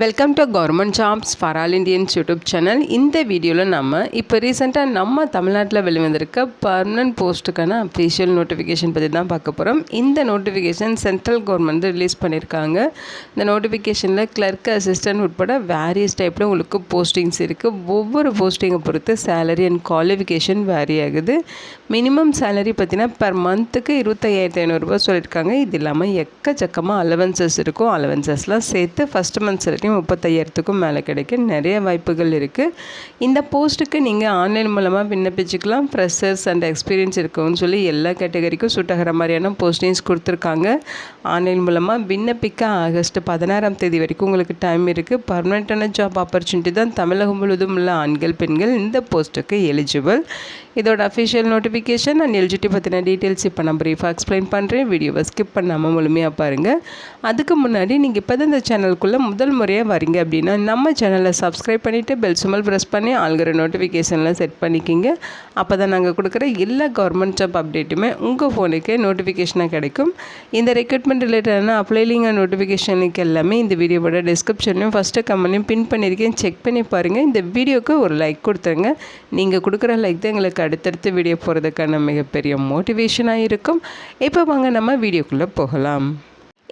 Welcome to government jobs for all Indians YouTube channel. இந்த வீடியோவில் நம்ம இப்போ ரீசெண்டாக நம்ம தமிழ்நாட்டில் வெளிவந்திருக்க பர்மனன்ட் போஸ்ட்டுக்கான அஃபீஷியல் நோட்டிஃபிகேஷன் பற்றி தான் பார்க்க போகிறோம். இந்த நோட்டிஃபிகேஷன் சென்ட்ரல் கவர்மெண்ட் ரிலீஸ் பண்ணியிருக்காங்க. இந்த நோட்டிஃபிகேஷனில் கிளர்க், அசிஸ்டன்ட் உட்பட வேரியஸ் டைப்பில் உங்களுக்கு போஸ்டிங்ஸ் இருக்குது. ஒவ்வொரு போஸ்டிங்கை பொறுத்து சேலரி அண்ட் குவாலிஃபிகேஷன் வேரி ஆகுது. மினிமம் சேலரி பார்த்தீங்கன்னா பெர் மந்த்துக்கு 25,500 சொல்லியிருக்காங்க. இது இல்லாமல் எக்கச்சக்கமாக அலவன்சஸ் இருக்கும். அலவன்சஸ்லாம் சேர்த்து ஃபஸ்ட் மந்த் சேலரி 35,000க்கும் மேலே கிடைக்க நிறைய வாய்ப்புகள் இருக்குது. இந்த போஸ்ட்டுக்கு நீங்கள் ஆன்லைன் மூலமாக விண்ணப்பிச்சுக்கலாம். ஃப்ரெஷர்ஸ் அண்ட் எக்ஸ்பீரியன்ஸ் இருக்குன்னு சொல்லி எல்லா கேட்டகரிக்கும் சூட்டாகிற மாதிரியான போஸ்டிங்ஸ் கொடுத்துருக்காங்க. ஆன்லைன் மூலமாக விண்ணப்பிக்க ஆகஸ்ட் 16ஆம் தேதி வரைக்கும் உங்களுக்கு டைம் இருக்குது. பர்மனெண்ட்டான ஜாப் ஆப்பர்ச்சுனிட்டி தான். தமிழகம் முழுவதும் உள்ள ஆண்கள், பெண்கள் இந்த போஸ்ட்டுக்கு எலிஜிபிள். இதோட அஃபிஷியல் நோட்டிஃபிகேஷன் அண்ட் எலிஜிபிலிட்டி பற்றின டீட்டெயில்ஸ் இப்போ நான் ப்ரீஃபாக எக்ஸ்பிளைன் பண்ணுறேன். வீடியோவை ஸ்கிப் பண்ணாமல் முழுமையாக பாருங்கள். அதுக்கு முன்னாடி நீங்கள் இப்போ தான் இந்த சேனலுக்குள்ளே முதல் முறையாக வரீங்க அப்படின்னா நம்ம சேனலை சப்ஸ்கிரைப் பண்ணிவிட்டு பெல் சிம்பல் ப்ரெஸ் பண்ணி ஆல்கிற நோட்டிஃபிகேஷனில் செட் பண்ணிக்கிங்க. அப்போ தான் நாங்கள் கொடுக்குற எல்லா கவர்மெண்ட் ஜாப் அப்டேட்டுமே உங்கள் ஃபோனுக்கு நோட்டிஃபிகேஷனாக கிடைக்கும். இந்த ரெக்ரூட்மெண்ட் ரிலேட்டடான அப்ளைலிங் அண்ட் நோட்டிஃபிகேஷன் லிங்க் எல்லாமே இந்த வீடியோவோட டிஸ்கிரிப்ஷன்லையும் ஃபஸ்ட்டு கமெண்ட்லையும் பின் பண்ணியிருக்கேன். செக் பண்ணி பாருங்கள். இந்த வீடியோவுக்கு ஒரு லைக் கொடுத்துருங்க. நீங்கள் கொடுக்குற லைக் தான் எங்களுக்கு அடுத்தடுத்து வீடியோ போகிறதுக்கான மிகப்பெரிய மோட்டிவேஷனாக இருக்கும். இப்போ வாங்க நம்ம வீடியோக்குள்ளே போகலாம்.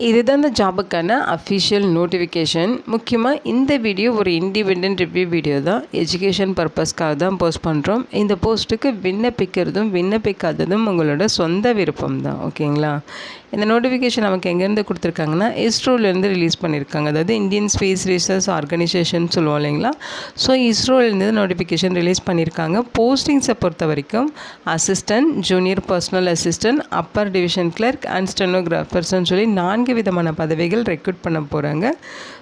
இதுதான் இந்த ஜாபுக்கான அஃபிஷியல் நோட்டிஃபிகேஷன். முக்கியமாக இந்த வீடியோ ஒரு இண்டிபெண்டன்ட் ரிவ்யூ வீடியோ தான். எஜுகேஷன் பர்பஸ்க்காக தான் போஸ்ட் பண்ணுறோம். இந்த போஸ்ட்டுக்கு விண்ணப்பிக்கிறதும் விண்ணப்பிக்காததும் உங்களோட சொந்த விருப்பம் தான். ஓகேங்களா? இந்த நோட்டிஃபிகேஷன் நமக்கு எங்கேருந்து கொடுத்துருக்காங்கன்னா இஸ்ரோலேருந்து ரிலீஸ் பண்ணியிருக்காங்க. அதாவது இந்தியன் ஸ்பேஸ் ரிசர்ச் ஆர்கனைசேஷன் சொல்லுவோம் இல்லைங்களா? ஸோ இஸ்ரோலேருந்து நோட்டிஃபிகேஷன் ரிலீஸ் பண்ணியிருக்காங்க. போஸ்டிங்ஸை பொறுத்த வரைக்கும் assistant, junior personal assistant, upper division clerk and ஸ்டெனோகிராஃபர்ஸ்னு சொல்லி 4 விதமான பதவிகள் ரெக்ரூட் பண்ண போகிறாங்க.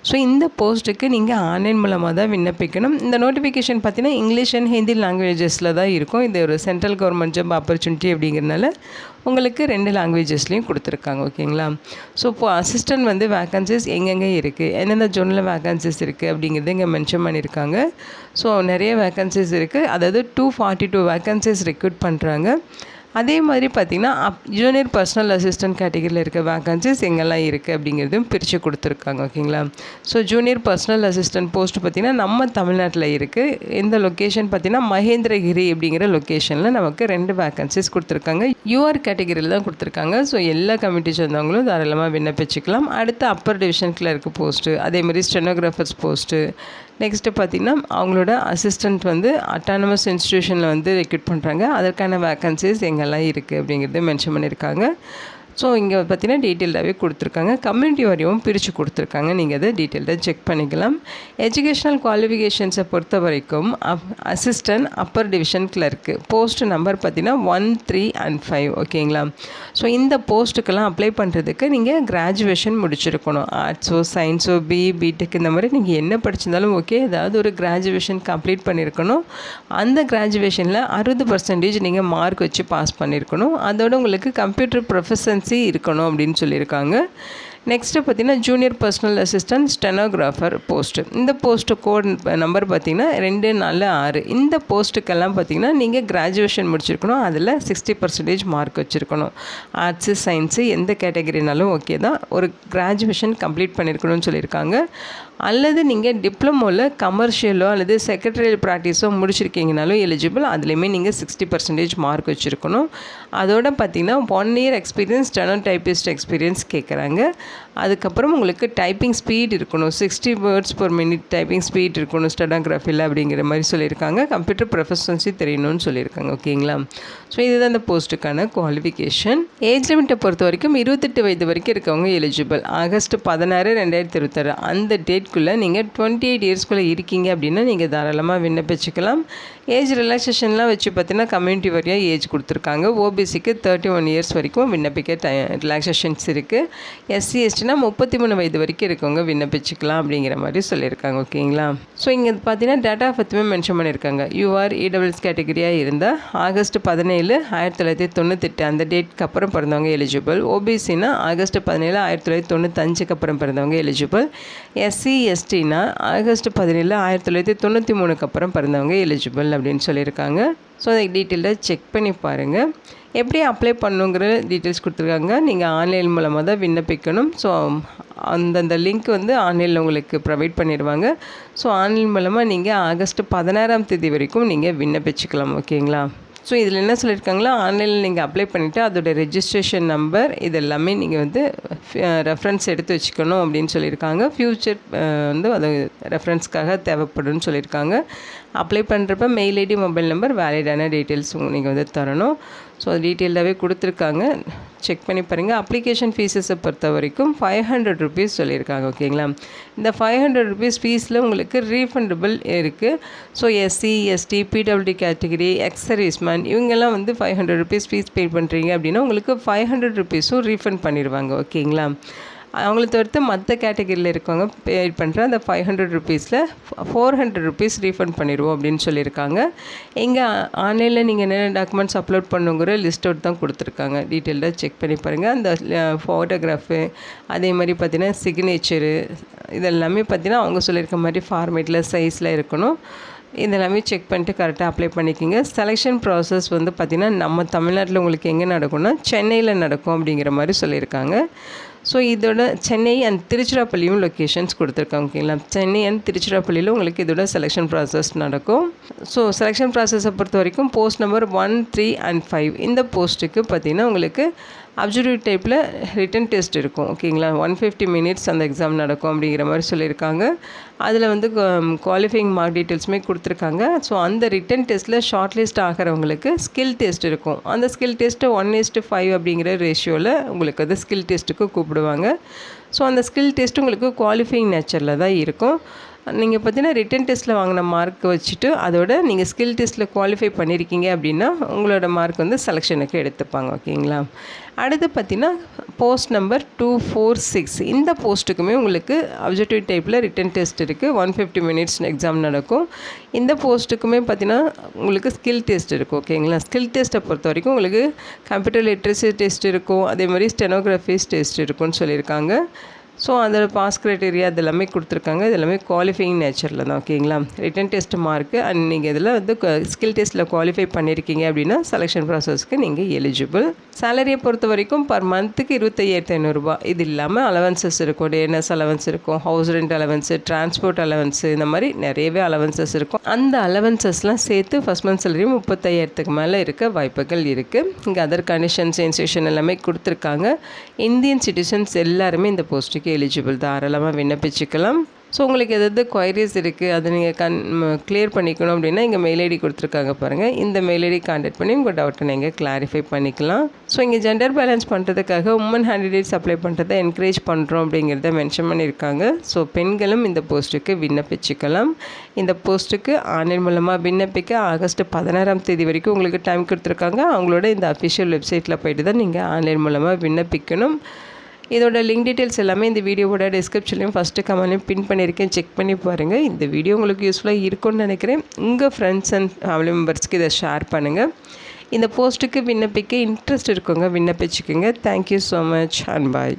ஸோ இந்த போஸ்ட்டுக்கு நீங்கள் ஆன்லைன் மூலமாக தான் விண்ணப்பிக்கணும். இந்த நோட்டிஃபிகேஷன் பார்த்தீங்கன்னா இங்கிலீஷ் அண்ட் ஹிந்தி லாங்குவேஜஸில் தான் இருக்கும். இது ஒரு சென்ட்ரல் கவர்மெண்ட் ஜாப் ஆப்பர்ச்சுனிட்டி அப்படிங்கிறதுனால உங்களுக்கு 2 லாங்குவேஜஸ்லேயும் கொடுத்துருக்காங்க. ஓகேங்களா? ஸோ இப்போது அசிஸ்டன்ட் வேக்கன்சிஸ் எங்கெங்கே இருக்குது, எந்தெந்த ஜோனில் வேக்கன்சிஸ் இருக்குது அப்படிங்கிறது இங்கே மென்ஷன் பண்ணியிருக்காங்க. ஸோ நிறைய வேக்கன்சிஸ் இருக்குது. அதாவது 242 வேக்கன்சிஸ் ரெக்ரூட் பண்ணுறாங்க. அதே மாதிரி பார்த்திங்கன்னா ஜூனியர் பர்சனல் அசிஸ்டன்ட் கேட்டகரியில் இருக்க வேக்கன்சிஸ் எங்கெல்லாம் இருக்குது அப்படிங்கிறதும் பிரித்து கொடுத்துருக்காங்க. ஓகேங்களா? So junior personal assistant post பார்த்திங்கன்னா நம்ம தமிழ்நாட்டில் இருக்குது. இந்த லொக்கேஷன் பார்த்திங்கன்னா மகேந்திரகிரி அப்படிங்கிற லொக்கேஷனில் நமக்கு 2 வேக்கன்சிஸ் கொடுத்துருக்காங்க. யூஆர் கேட்டகரியில் தான் கொடுத்துருக்காங்க. ஸோ எல்லா கமிட்டி சேர்ந்தவங்களும் தாராளமாக விண்ணப்பிச்சுக்கலாம். அடுத்து அப்பர் டிவிஷன் கிளர்க்கு போஸ்ட்டு, அதேமாதிரி ஸ்டெனோகிராஃபர்ஸ் போஸ்ட்டு, நெக்ஸ்ட்டு பார்த்திங்கன்னா அவங்களோட அசிஸ்டண்ட் அட்டானமஸ் இன்ஸ்டியூஷனில் ரெக்ரூட் பண்ணுறாங்க. அதற்கான வேக்கன்சிஸ் எங்கெல்லாம் இருக்குது அப்படிங்கிறது மென்ஷன் பண்ணியிருக்காங்க. ஸோ இங்கே பார்த்தீங்கன்னா டீட்டெயில்டாகவே கொடுத்துருக்காங்க. கம்யூனிட்டி வாரியும் பிரித்து கொடுத்துருக்காங்க. நீங்கள் அதை டீட்டெயில்டாக செக் பண்ணிக்கலாம். எஜுகேஷ்னல் குவாலிஃபிகேஷன்ஸை பொறுத்த வரைக்கும் assistant, upper division clerk post number பார்த்தீங்கன்னா 1, 3 and 5. ஓகேங்களா? ஸோ இந்த போஸ்ட்டுக்கெல்லாம் அப்ளை பண்ணுறதுக்கு நீங்கள் கிராஜுவேஷன் முடிச்சிருக்கணும். ஆர்ட்ஸோ, சயின்ஸோ, பிடெக் இந்த மாதிரி நீங்கள் என்ன படிச்சிருந்தாலும் ஓகே, ஏதாவது ஒரு கிராஜுவேஷன் கம்ப்ளீட் பண்ணியிருக்கணும். அந்த கிராஜுவேஷனில் 60% நீங்கள் மார்க் வச்சு பாஸ் பண்ணியிருக்கணும். அதோட உங்களுக்கு கம்ப்யூட்டர் ப்ரொஃபஷன்ஸி இருக்கணும் அப்படின்னு சொல்லியிருக்காங்க. நெக்ஸ்ட்டு பார்த்திங்கன்னா junior personal assistant stenographer post. இந்த போஸ்ட்டு கோட் நம்பர் பார்த்திங்கன்னா 246. இந்த போஸ்ட்டுக்கெல்லாம் பார்த்திங்கன்னா நீங்கள் கிராஜுவேஷன் முடிச்சிருக்கணும். அதில் 60% மார்க் வச்சுருக்கணும். ஆர்ட்ஸு, சயின்ஸு எந்த கேட்டகரினாலும் ஓகே தான். ஒரு கிராஜுவேஷன் கம்ப்ளீட் பண்ணியிருக்கணும்னு சொல்லியிருக்காங்க. அல்லது நீங்கள் டிப்ளமோவில் கமர்ஷியலோ அல்லது செக்ரட்டரியல் ப்ராக்டிஸோ முடிச்சிருக்கீங்கனாலும் எலிஜிபிள். அதுலேயுமே நீங்கள் 60% மார்க் வச்சுருக்கணும். அதோட பார்த்திங்கன்னா 1 year experience, steno typist experience கேட்குறாங்க. அதுக்கப்புறம் உங்களுக்கு டைப்பிங் ஸ்பீட் இருக்கணும். 60 words per minute typing speed இருக்கணும் ஸ்டெனோகிராஃபியில் அப்படிங்கிற மாதிரி சொல்லியிருக்காங்க. கம்ப்யூட்டர் ப்ரொஃபஷன்ஸி தெரியணும்னு சொல்லியிருக்காங்க. ஓகேங்களா? ஸோ இதுதான் இந்த போஸ்ட்டுக்கான குவாலிஃபிகேஷன். ஏஜ் லிமிட்டை பொறுத்த வரைக்கும் 28 வயது வரைக்கும் இருக்கவங்க எலிஜிபிள். ஆகஸ்ட் 16, 2026 அந்த டேட்குள்ளே நீங்கள் 28 இயர்ஸ்குள்ளே இருக்கீங்க அப்படின்னா நீங்கள் தாராளமாக விண்ணப்பிச்சுக்கலாம். ஏஜ் ரிலாக்ஸேஷன்லாம் வச்சு பார்த்தீங்கன்னா கம்யூனிட்டி வரையாக ஏஜ் கொடுத்துருக்காங்க. ஓபிசிக்கு 31 இயர்ஸ் வரைக்கும் விண்ணப்பிக்க ரிலாக்ஸேஷன்ஸ் இருக்குது. எஸ்சி எஸ்டினா 33 வயது வரைக்கும் இருக்கவங்க விண்ணப்பிச்சுக்கலாம் அப்படிங்கிற மாதிரி சொல்லியிருக்காங்க. ஓகேங்களா? ஸோ இங்கே பார்த்தீங்கன்னா டேட் ஆஃப் பர்த்துமே மென்ஷன் பண்ணியிருக்காங்க. யூஆர் இடபிள்யூஎஸ் கேட்டகரியாக இருந்தால் ஆகஸ்ட் 17, 1998 அந்த டேட்க்கு அப்புறம் பிறந்தவங்க எலிஜிபிள். ஓபிசினா ஆகஸ்ட் 17, 1995க்கு அப்புறம் பிறந்தவங்க எலிஜிபிள். எஸ்சி எஸ்டினா ஆகஸ்ட் 17, 1993க்கு அப்புறம் பிறந்தவங்க எலிஜிபிள் அப்படின்னு சொல்லியிருக்காங்க. ஸோ அதை டீட்டெயிலாக செக் பண்ணி பாருங்கள். எப்படி அப்ளை பண்ணுங்கிற டீட்டெயில்ஸ் கொடுத்துருக்காங்க. நீங்கள் ஆன்லைன் மூலமாக தான் விண்ணப்பிக்கணும். ஸோ அந்தந்த லிங்க் வந்து ஆன்லைனில் உங்களுக்கு ப்ரொவைட் பண்ணிடுவாங்க. ஸோ ஆன்லைன் மூலமாக நீங்கள் ஆகஸ்ட் 16ஆம் தேதி வரைக்கும் நீங்கள் விண்ணப்பிச்சுக்கலாம். ஓகேங்களா? ஸோ இதில் என்ன சொல்லியிருக்காங்களா, ஆன்லைனில் நீங்கள் அப்ளை பண்ணிவிட்டு அதோடய ரெஜிஸ்ட்ரேஷன் நம்பர் இது எல்லாமே நீங்கள் வந்து ரெஃபரன்ஸ் எடுத்து வச்சுக்கணும் அப்படின்னு சொல்லியிருக்காங்க. ஃப்யூச்சர் வந்து அது ரெஃபரன்ஸ்க்காக தேவைப்படும்னு சொல்லியிருக்காங்க. அப்ளை பண்ணுறப்ப மெயில் ஐடி, மொபைல் நம்பர், வேலிடான டீட்டெயில்ஸ் நீங்கள் வந்து தரணும். ஸோ அது டீட்டெயிலாகவே கொடுத்துருக்காங்க. செக் பண்ணி பாருங்கள். அப்ளிகேஷன் ஃபீஸஸை பொறுத்த வரைக்கும் 500 ருபீஸ் சொல்லியிருக்காங்க. ஓகேங்களா? இந்த 500 ருபீஸ் ஃபீஸில் உங்களுக்கு ரீஃபண்டபிள் இருக்குது. So SC, ST, PWD category, ex serviceman இவங்கெல்லாம் வந்து 500 ருபீஸ் ஃபீஸ் பே பண்ணுறீங்க அப்படின்னா உங்களுக்கு 500 ருபீஸும் ரீஃபண்ட் பண்ணிடுவாங்க. ஓகேங்களா? அவங்கள தவிர்த்து மற்ற கேட்டகரியில் இருக்கவங்க பே பண்ணுற அந்த 500 ருபீஸில் 400 ருபீஸ் ரீஃபண்ட் பண்ணிடுவோம் அப்படின்னு சொல்லியிருக்காங்க. இங்கே ஆன்லைனில் நீங்கள் என்னென்ன டாக்குமெண்ட்ஸ் அப்லோட் பண்ணுங்கிற லிஸ்ட் அவுட் தான் கொடுத்துருக்காங்க. டீட்டெயிலாக செக் பண்ணி பாருங்கள். அந்த ஃபோட்டோகிராஃபு, அதே மாதிரி பார்த்திங்கன்னா சிக்னேச்சரு, இதெல்லாமே பார்த்திங்கன்னா அவங்க சொல்லியிருக்க மாதிரி ஃபார்மேட்டில் சைஸில் இருக்கணும். இதெல்லாமே செக் பண்ணிட்டு கரெக்டாக அப்ளை பண்ணிக்கிங்க. செலெக்ஷன் ப்ராசஸ் வந்து பார்த்திங்கன்னா நம்ம தமிழ்நாட்டில் உங்களுக்கு எங்கே நடக்கும்னா சென்னையில் நடக்கும் அப்படிங்கிற மாதிரி சொல்லியிருக்காங்க. ஸோ இதோட சென்னை அண்ட் திருச்சிராப்பள்ளியும் லொக்கேஷன்ஸ் கொடுத்துருக்காங்க. ஓகேங்களா? சென்னை அண்ட் திருச்சிராப்பள்ளியில் உங்களுக்கு இதோட செலெக்ஷன் ப்ராசஸ் நடக்கும். ஸோ செலெக்ஷன் ப்ராசஸை பொறுத்த வரைக்கும் போஸ்ட் நம்பர் 1, 3 and 5 இந்த போஸ்ட்டுக்கு பார்த்திங்கன்னா உங்களுக்கு அப்ஜெக்டிவ் டைப்பில் ரிட்டன் டெஸ்ட் இருக்கும். ஓகேங்களா? 150 மினிட்ஸ் அந்த எக்ஸாம் நடக்கும் அப்படிங்கிற மாதிரி சொல்லியிருக்காங்க. அதில் வந்து குவாலிஃபைங் மார்க் டீட்டெயில்ஸுமே கொடுத்துருக்காங்க. ஸோ அந்த ரிட்டன் டெஸ்ட்டில் ஷார்ட் லிஸ்ட் ஆகிறவங்களுக்கு ஸ்கில் டெஸ்ட் இருக்கும். அந்த ஸ்கில் டெஸ்ட்டை 1:5 அப்படிங்கிற ரேஷியோவில் உங்களுக்கு அது ஸ்கில் டெஸ்ட்டுக்கு கூப்பிடுவாங்க. ஸோ அந்த ஸ்கில் டெஸ்ட் உங்களுக்கு குவாலிஃபைங் நேச்சரில் தான் இருக்கும். நீங்கள் பார்த்தீங்கன்னா ரிட்டன் டெஸ்ட்டில் வாங்கின மார்க் வச்சுட்டு அதோட நீங்கள் ஸ்கில் டெஸ்ட்டில் குவாலிஃபை பண்ணியிருக்கீங்க அப்படின்னா உங்களோட மார்க் வந்து செலெக்ஷனுக்கு எடுத்துப்பாங்க. ஓகேங்களா? அடுத்து பார்த்திங்கன்னா போஸ்ட் நம்பர் 246 இந்த போஸ்ட்டுக்குமே உங்களுக்கு அப்ஜெக்டிவ் டைப்பில் ரிட்டன் டெஸ்ட் இருக்குது. 150 மினிட்ஸ் எக்ஸாம் நடக்கும். இந்த போஸ்ட்டுக்குமே பார்த்திங்கன்னா உங்களுக்கு ஸ்கில் டெஸ்ட் இருக்கும். ஓகேங்களா? ஸ்கில் டெஸ்ட்டை பொறுத்த வரைக்கும் உங்களுக்கு கம்ப்யூட்டர் லிட்ரஸி டெஸ்ட் இருக்கும். அதே மாதிரி ஸ்டெனோகிராஃபிஸ் டெஸ்ட் இருக்கும்னு சொல்லியிருக்காங்க. ஸோ அதில் பாஸ் க்ரைட்டீரியா அது எல்லாமே கொடுத்துருக்காங்க. இது எல்லாமே குவாலிஃபைங் நேச்சரில் தான். ஓகேங்களா? ரிட்டன் டெஸ்ட் மார்க்கு அண்ட் நீங்கள் இதில் வந்து ஸ்கில் டெஸ்ட்டில் குவாலிஃபை பண்ணியிருக்கீங்க அப்படின்னா செலெக்ஷன் ப்ராசஸ்க்கு நீங்கள் எலிஜிபிள். சேலரியை பொறுத்த வரைக்கும் பர் மந்த்துக்கு 25,500 ரூபா. இது இல்லாமல் அலவன்சஸ் இருக்கும். டேனஸ் அலவன்ஸ் இருக்கும், house rent allowance, transport allowance, இந்த மாதிரி நிறையவே அலவன்சஸ் இருக்கும். அந்த அலவன்சஸ்லாம் சேர்த்து ஃபஸ்ட் மந்த் சேலரி 35,000க்கு மேலே இருக்க வாய்ப்புகள் இருக்குது. இங்கே அதர் கண்டிஷன்ஸ், இன்ஸ்ட்ரக்ஷன் எல்லாமே கொடுத்துருக்காங்க. இந்தியன் சிட்டிசன்ஸ் எல்லாருமே இந்த போஸ்ட்டுக்கு எலிஜிபிள், தாராளமாக விண்ணப்பிச்சுக்கலாம். ஸோ உங்களுக்கு எதாவது குவைரிஸ் இருக்குது, அதை நீங்கள் கிளியர் பண்ணிக்கணும் அப்படின்னா இங்கே மெயில் ஐடி கொடுத்துருக்காங்க பாருங்கள். இந்த மெயில் ஐடி கான்டாக்ட் பண்ணி உங்கள் டவுட்டை நீங்கள் கிளாரிஃபை பண்ணிக்கலாம். ஸோ இங்கே ஜெண்டர் பேலன்ஸ் பண்ணுறதுக்காக உமன் கேண்டிடேட்ஸ் அப்ளை பண்ணுறதை என்கரேஜ் பண்ணுறோம் அப்படிங்கிறத மென்ஷன் பண்ணியிருக்காங்க. ஸோ பெண்களும் இந்த போஸ்ட்டுக்கு விண்ணப்பிச்சுக்கலாம். இந்த போஸ்ட்டுக்கு ஆன்லைன் மூலமாக விண்ணப்பிக்க ஆகஸ்ட் 16ஆம் தேதி வரைக்கும் உங்களுக்கு டைம் கொடுத்துருக்காங்க. அவங்களோட இந்த அஃபிஷியல் வெப்சைட்டில் போய்ட்டு தான் நீங்கள் ஆன்லைன் மூலமாக விண்ணப்பிக்கணும். இதோட லிங்க் டீட்டெயில்ஸ் எல்லாமே இந்த வீடியோவோட டிஸ்கிரிப்ஷன்லையும் ஃபஸ்ட்டு கமெண்ட்லையும் பின் பண்ணியிருக்கேன். செக் பண்ணி பாருங்கள். இந்த வீடியோ உங்களுக்கு யூஸ்ஃபுல்லாக இருக்கும்னு நினைக்கிறேன். உங்கள் ஃப்ரெண்ட்ஸ் அண்ட் ஃபேமிலி மெம்பர்ஸ்க்கு இதை ஷேர் பண்ணுங்கள். இந்த போஸ்ட்டுக்கு விண்ணப்பிக்க இன்ட்ரெஸ்ட் இருக்கவங்க விண்ணப்பிச்சுக்கோங்க. Thank you so much and bye.